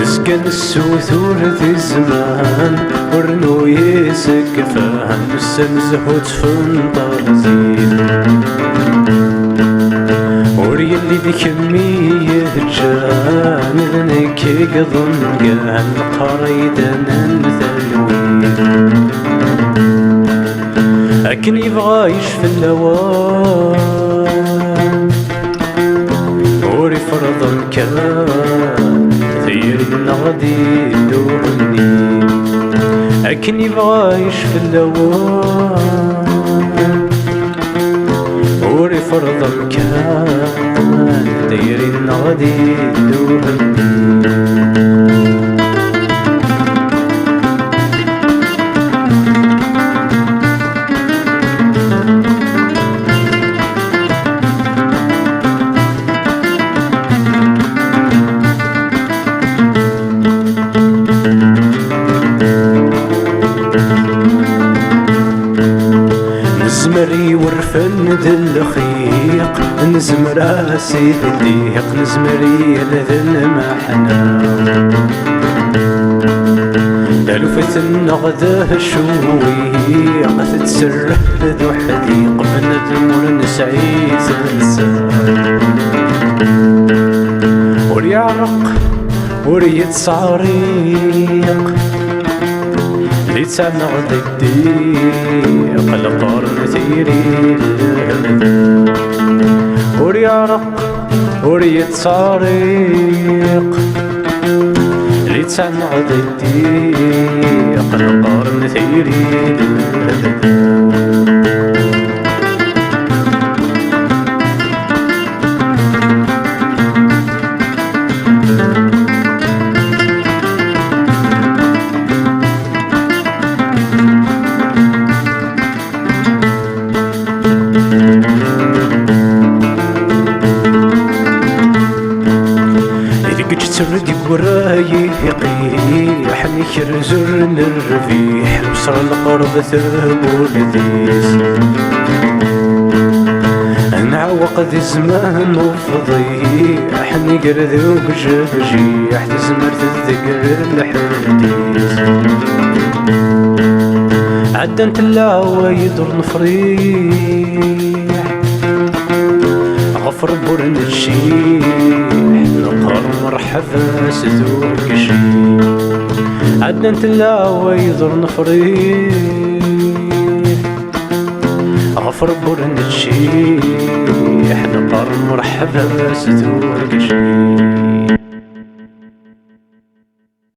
مسكن السوثور ذي الزمان ورنو يسكفان السنزح وتفنطر زين وري اللي ذي كمية جان ذنك يقضن قان قريدا ننثلوين أكن يبغى يشفي اللوان وري فرض كان ثير النغدي دوني أكن يبغى يشفي اللوان وري فرض كان ثير النغدي دوني نزمري ورفن ذل خيق نزمر راسي ذيق نزمري لذل محنا ألفت النغذة شويق تتسرح ذو حديق من ذمر نسعيد السار وريعرق وريتصاريق ليتسنغ الضيق القرن ثيري وريعرق وريتصاريق ليتسنغ الضيق القرن ثيري تردي وراي يقيح نكرزر نرفيح وصر القرب ثبور ذيس نعوق ذي زمان وفضيح نقرذ وقجبجيح تزمر تذكر الحديث عدن تلاوى يدر نفريح غفر برن الشيح نقر مرحبا سدوك شي عدن تلاوى يدر نفريح غفر برن الشيح نقر مرحبا سدوك شي